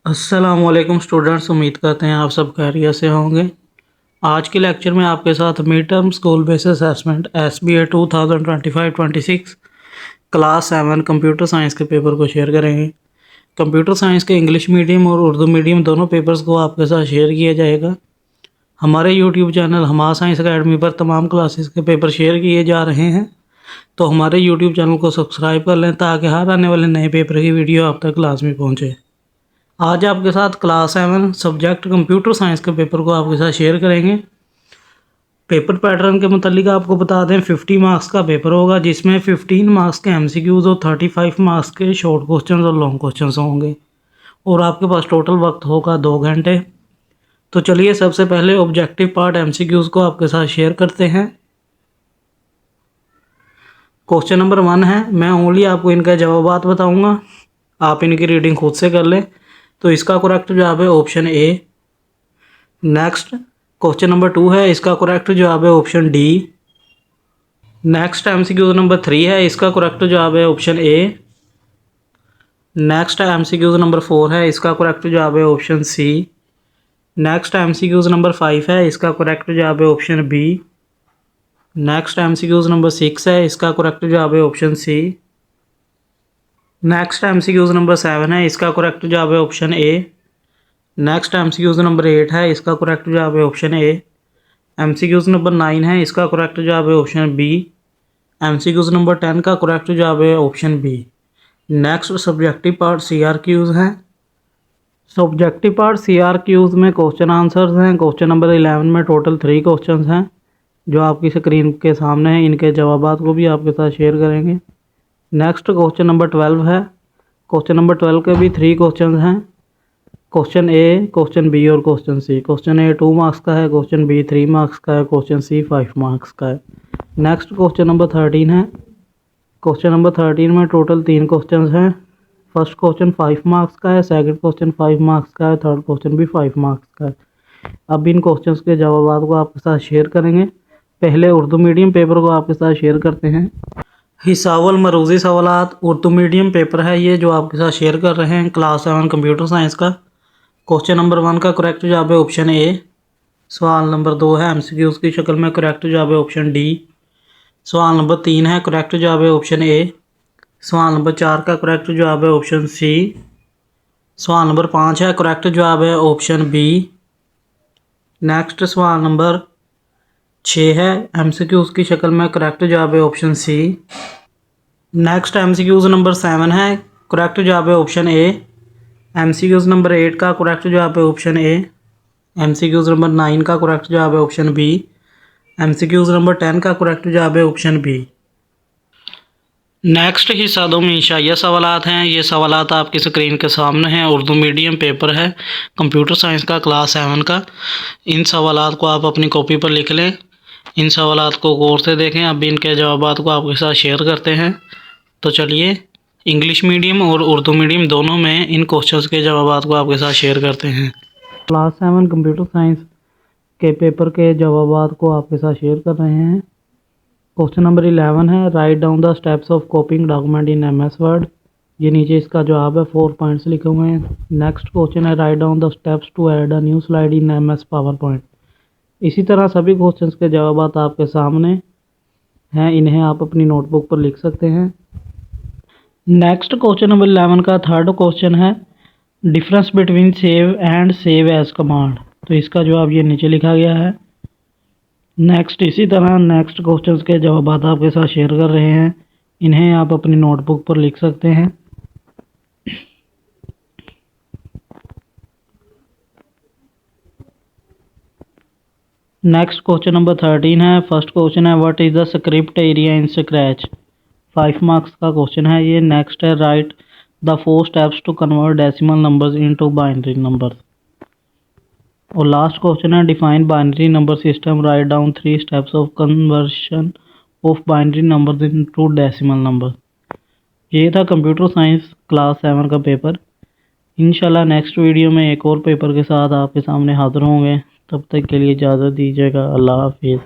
अस्सलाम वालेकुम स्टूडेंट्स, उम्मीद करते हैं आप सब खैरियत से होंगे। आज के लेक्चर में आपके साथ mid term school based assessment SBA 2025-26 class 7 computer science के पेपर को शेयर करेंगे। कंप्यूटर साइंस के इंग्लिश मीडियम और उर्दू मीडियम दोनों पेपर्स को आपके साथ शेयर किया जाएगा। हमारे यूट्यूब चैनल हमारा साइंस अकेडमी पर तमाम क्लासेस के पेपर शेयर किए जा रहे हैं, तो हमारे यूट्यूब चैनल को सब्सक्राइब कर लें ताकि हर आने वाले नए पेपर की वीडियो आप तक लाजमी पहुँचे। आज आपके साथ क्लास 7 सब्जेक्ट कंप्यूटर साइंस के पेपर को आपके साथ शेयर करेंगे। पेपर पैटर्न के मुतालिक आपको बता दें 50 मार्क्स का पेपर होगा, जिसमें 15 मार्क्स के MCQs और 35 मार्क्स के शॉर्ट क्वेश्चंस और लॉन्ग क्वेश्चंस होंगे और आपके पास टोटल वक्त होगा 2 घंटे। तो चलिए सबसे पहले ऑब्जेक्टिव पार्ट MCQs को आपके साथ शेयर करते हैं। क्वेश्चन नंबर 1 है, मैं ओनली आपको इनका जवाब बताऊँगा, आप इनकी रीडिंग खुद से कर लें। तो इसका करेक्ट जवाब है option A. Next question number 2 है, इसका करेक्ट जवाब है option D. Next MCQ number 3 है, इसका करेक्ट जवाब है option A. Next MCQ number 4 है, इसका करेक्ट जवाब है option C. Next MCQ number 5 है, इसका करेक्ट जवाब है option B. Next MCQ number 6 है, इसका करेक्ट जवाब है option C. Next MCQ number 7 है, इसका करेक्ट जवाब है option A. Next MCQ number 8 है, इसका करेक्ट जवाब है ऑप्शन ए। MCQ नंबर 9 है, इसका करेक्ट जवाब है ऑप्शन बी। MCQ नंबर 10 का करेक्ट जवाब है option B. Next subjective part CRQs हैं। सब्जेक्टिव पार्ट CRQs में क्वेश्चन आंसर्स हैं। क्वेश्चन नंबर 11 में टोटल 3 क्वेश्चन हैं जो आपकी स्क्रीन के सामने हैं। इनके जवाबात को भी आपके साथ शेयर करेंगे। नेक्स्ट क्वेश्चन नंबर 12 है। क्वेश्चन नंबर 12 के भी 3 क्वेश्चन हैं, क्वेश्चन ए, क्वेश्चन बी और क्वेश्चन सी। क्वेश्चन ए 2 मार्क्स का है, क्वेश्चन बी 3 मार्क्स का है, क्वेश्चन सी 5 मार्क्स का है। नेक्स्ट क्वेश्चन नंबर 13 है। क्वेश्चन नंबर 13 में टोटल 3 क्वेश्चन हैं। फर्स्ट क्वेश्चन 5 मार्क्स का है, सेकंड क्वेश्चन 5 मार्क्स का है, थर्ड क्वेश्चन भी 5 मार्क्स का है। अब इन क्वेश्चन के जवाब को आपके साथ शेयर करेंगे। पहले उर्दू मीडियम पेपर को आपके साथ शेयर करते हैं। हिसाबुल मरूज़ी सवालात उर्दू मीडियम पेपर है ये जो आपके साथ शेयर कर रहे हैं क्लास 7 कंप्यूटर साइंस का। क्वेश्चन नंबर 1 का करेक्ट जवाब है ऑप्शन ए। सवाल नंबर 2 है MCQs की शक्ल में, करेक्ट जवाब है ऑप्शन डी। सवाल नंबर 3 है, करेक्ट जवाब है ऑप्शन ए। सवाल नंबर 4 का करेक्ट जवाब है ऑप्शन सी। सवाल नंबर 5 है, करेक्ट जवाब है ऑप्शन बी। नेक्स्ट सवाल नंबर 6 है, MCQs की शक्ल में, करेक्ट जवाब है option C. Next MCQs number 7 है, करेक्ट जवाब है ऑप्शन ए। MCQs नंबर 8 का करेक्ट जवाब है ऑप्शन ए। MCQs नंबर 9 का करेक्ट जवाब है ऑप्शन बी। MCQs नंबर 10 का करेक्ट जवाब है ऑप्शन बी। नेक्स्ट हिस्सा 2 में इंशाइया सवालात हैं। ये सवालात आपकी स्क्रीन के सामने हैं। उर्दू मीडियम पेपर है कंप्यूटर साइंस का क्लास 7 का। इन सवालात को आप अपनी कॉपी पर लिख लें, इन सवालात को गौर से देखें। अब इनके जवाबात को आपके साथ शेयर करते हैं। तो चलिए इंग्लिश मीडियम और उर्दू मीडियम दोनों में इन क्वेश्चंस के जवाबात को आपके साथ शेयर करते हैं। क्लास 7 कंप्यूटर साइंस के पेपर के जवाबात को आपके साथ शेयर कर रहे हैं। क्वेश्चन नंबर 11 है, write down the steps of कॉपिंग document in MS word. ये नीचे इसका जवाब है, 4 पॉइंट्स लिखे हुए हैं। नेक्स्ट क्वेश्चन है, write down the steps to add a new slide in MS PowerPoint. इसी तरह सभी क्वेश्चंस के जवाबात आपके सामने हैं, इन्हें आप अपनी नोटबुक पर लिख सकते हैं। नेक्स्ट क्वेश्चन नंबर 11 का थर्ड क्वेश्चन है, difference between save and save as command. तो इसका जवाब ये नीचे लिखा गया है। नेक्स्ट इसी तरह नेक्स्ट क्वेश्चंस के जवाबात आपके साथ शेयर कर रहे हैं, इन्हें आप अपनी नोटबुक पर लिख सकते हैं। नेक्स्ट क्वेश्चन नंबर 13 है। फर्स्ट क्वेश्चन है, what is the script area in Scratch. 5 marks का क्वेश्चन है ये। नेक्स्ट है, write the 4 steps to convert decimal numbers into binary numbers. और लास्ट क्वेश्चन है, define binary number system, write down 3 steps of conversion of binary numbers into decimal number. ये था computer science class 7 का paper. इंशाल्लाह next video में एक और paper के साथ आपके सामने हाजिर होंगे। तब तक के लिए इजाज़त दीजिएगा। अल्लाह हाफिज़।